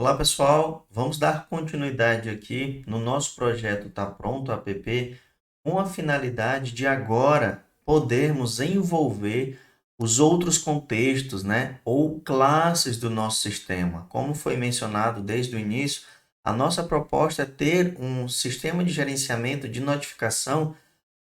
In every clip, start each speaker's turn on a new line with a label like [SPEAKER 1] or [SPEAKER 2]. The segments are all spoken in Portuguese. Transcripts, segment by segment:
[SPEAKER 1] Olá pessoal, vamos dar continuidade aqui no nosso projeto Tá Pronto app com a finalidade de agora podermos envolver os outros contextos, né, ou classes do nosso sistema. Como foi mencionado desde o início, a nossa proposta é ter um sistema de gerenciamento de notificação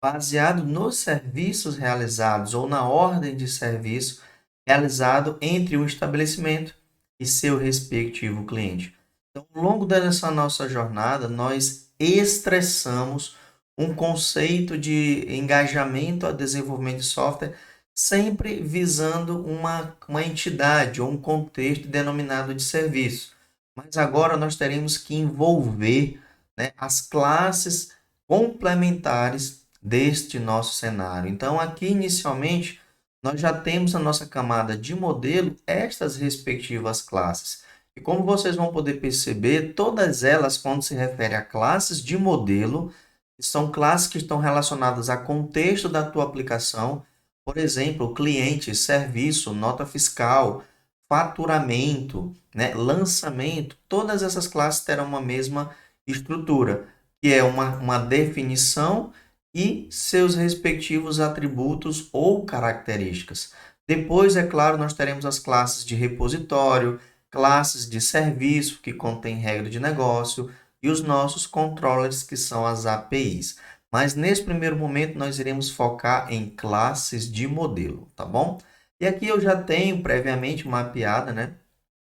[SPEAKER 1] baseado nos serviços realizados ou na ordem de serviço realizado entre um estabelecimento e seu respectivo cliente. Então, ao longo dessa nossa jornada, nós estressamos um conceito de engajamento a desenvolvimento de software, sempre visando uma entidade ou um contexto denominado de serviço. Mas agora nós teremos que envolver, né, as classes complementares deste nosso cenário. Então, aqui inicialmente, nós já temos na nossa camada de modelo estas respectivas classes. E como vocês vão poder perceber, todas elas, quando se refere a classes de modelo, são classes que estão relacionadas a contexto da tua aplicação, por exemplo, cliente, serviço, nota fiscal, faturamento, né, lançamento, todas essas classes terão uma mesma estrutura, que é uma definição e seus respectivos atributos ou características. Depois, é claro, nós teremos as classes de repositório, classes de serviço, que contém regra de negócio, e os nossos controllers, que são as APIs. Mas nesse primeiro momento, nós iremos focar em classes de modelo, tá bom? E aqui eu já tenho previamente mapeada, né,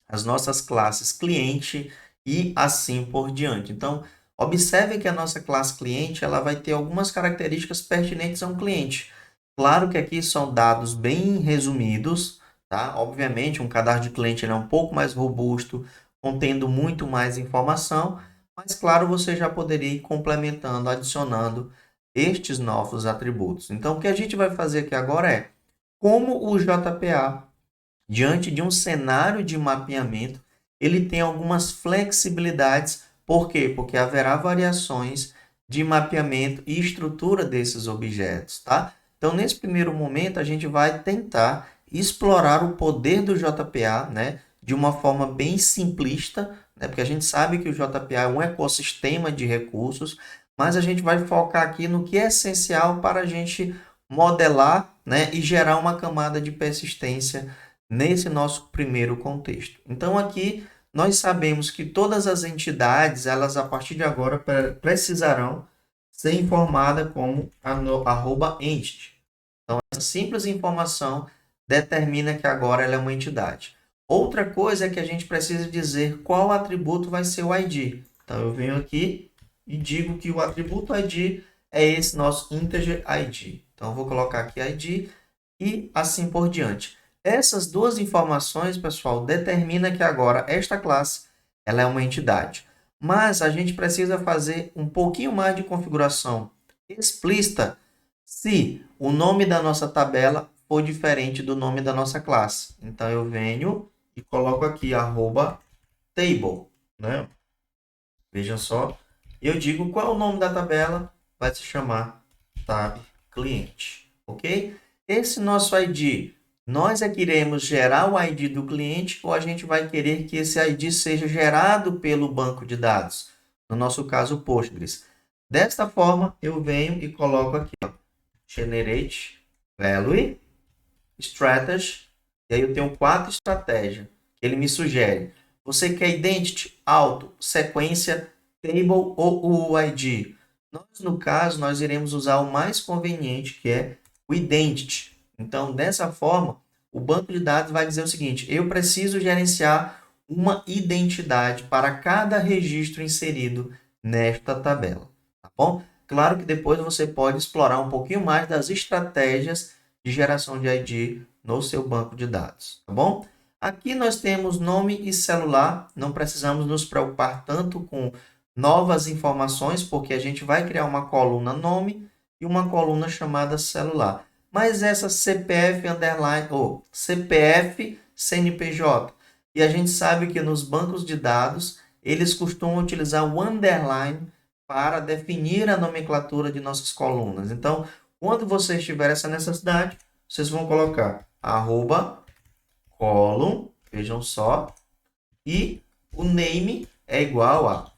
[SPEAKER 1] as nossas classes cliente e assim por diante. Então, observe que a nossa classe cliente ela vai ter algumas características pertinentes a um cliente. Claro que aqui são dados bem resumidos, tá? Obviamente, um cadastro de cliente ele é um pouco mais robusto, contendo muito mais informação, mas claro, você já poderia ir complementando, adicionando estes novos atributos. Então, o que a gente vai fazer aqui agora é como o JPA diante de um cenário de mapeamento, ele tem algumas flexibilidades. Por quê? Porque haverá variações de mapeamento e estrutura desses objetos, tá? Então, nesse primeiro momento, a gente vai tentar explorar o poder do JPA, né, de uma forma bem simplista, né, porque a gente sabe que o JPA é um ecossistema de recursos, mas a gente vai focar aqui no que é essencial para a gente modelar, né, e gerar uma camada de persistência nesse nosso primeiro contexto. Então, aqui nós sabemos que todas as entidades, elas a partir de agora precisarão ser informadas como @entity. Então, essa simples informação determina que agora ela é uma entidade. Outra coisa é que a gente precisa dizer qual atributo vai ser o ID. Então, eu venho aqui e digo que o atributo ID é esse nosso integer ID. Então, eu vou colocar aqui ID e assim por diante. Essas duas informações, pessoal, determinam que agora esta classe ela é uma entidade. Mas a gente precisa fazer um pouquinho mais de configuração explícita se o nome da nossa tabela for diferente do nome da nossa classe. Então, eu venho e coloco aqui @table, né? Veja só. Eu digo qual é o nome da tabela, vai se chamar tab cliente, ok? Esse nosso ID, nós é que iremos gerar o ID do cliente ou a gente vai querer que esse ID seja gerado pelo banco de dados? No nosso caso, o Postgres. Desta forma, eu venho e coloco aqui, ó, generate value strategy, e aí eu tenho 4 estratégias que ele me sugere. Você quer identity, auto, sequência, table ou o ID? Nós, no caso, nós iremos usar o mais conveniente, que é o identity. Então, dessa forma, o banco de dados vai dizer o seguinte: eu preciso gerenciar uma identidade para cada registro inserido nesta tabela, tá bom? Claro que depois você pode explorar um pouquinho mais das estratégias de geração de ID no seu banco de dados, tá bom? Aqui nós temos nome e celular, não precisamos nos preocupar tanto com novas informações, porque a gente vai criar uma coluna nome e uma coluna chamada celular. Mas essa CPF underline ou CPF CNPJ, e a gente sabe que nos bancos de dados eles costumam utilizar o underline para definir a nomenclatura de nossas colunas. Então, quando vocês tiverem essa necessidade, vocês vão colocar @column, vejam só, e o name é igual a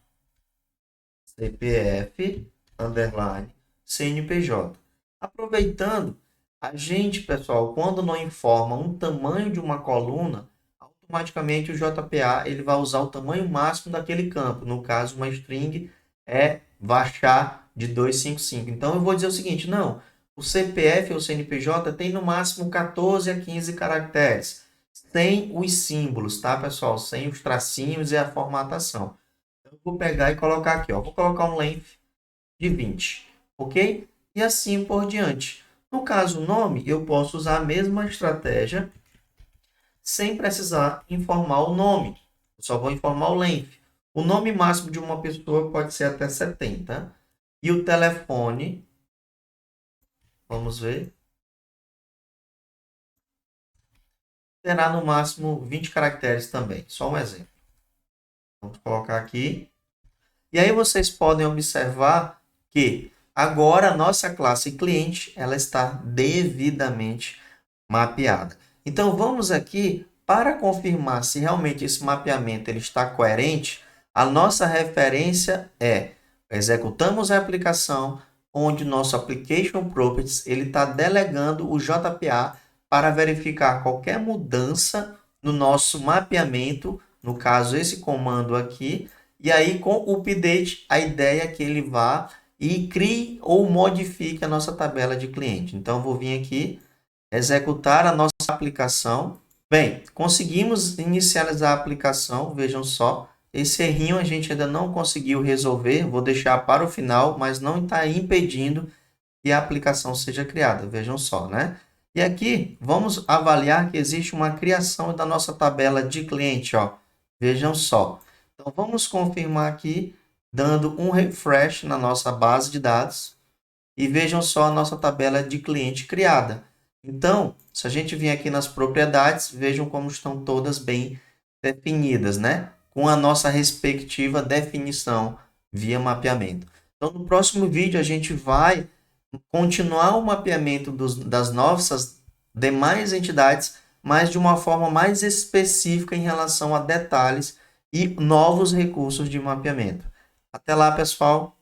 [SPEAKER 1] CPF underline CNPJ. Aproveitando, a gente, pessoal, quando não informa um tamanho de uma coluna, automaticamente o JPA ele vai usar o tamanho máximo daquele campo. No caso, uma string é varchar de 255. Então, eu vou dizer o seguinte, não, o CPF ou CNPJ tem no máximo 14 a 15 caracteres, sem os símbolos, tá, pessoal? Sem os tracinhos e a formatação. Eu vou pegar e colocar aqui, ó. Vou colocar um length de 20, ok? E assim por diante. No caso nome, eu posso usar a mesma estratégia sem precisar informar o nome. Eu só vou informar o length. O nome máximo de uma pessoa pode ser até 70. E o telefone, vamos ver, terá no máximo 20 caracteres também. Só um exemplo. Vamos colocar aqui. E aí vocês podem observar que agora a nossa classe cliente ela está devidamente mapeada. Então vamos aqui para confirmar se realmente esse mapeamento ele está coerente. A nossa referência é executamos a aplicação onde nosso application properties ele está delegando o JPA para verificar qualquer mudança no nosso mapeamento, no caso esse comando aqui. E aí, com o update, a ideia é que ele vá e crie ou modifique a nossa tabela de cliente. Então, eu vou vir aqui, executar a nossa aplicação. Bem, conseguimos inicializar a aplicação, vejam só. Esse errinho a gente ainda não conseguiu resolver, vou deixar para o final, mas não está impedindo que a aplicação seja criada, vejam só, né? E aqui, vamos avaliar que existe uma criação da nossa tabela de cliente, ó. Vejam só. Então, vamos confirmar aqui, dando um refresh na nossa base de dados. E vejam só a nossa tabela de cliente criada. Então, se a gente vir aqui nas propriedades, vejam como estão todas bem definidas, né? Com a nossa respectiva definição via mapeamento. Então, no próximo vídeo, a gente vai continuar o mapeamento das nossas demais entidades, mas de uma forma mais específica em relação a detalhes e novos recursos de mapeamento. Até lá, pessoal!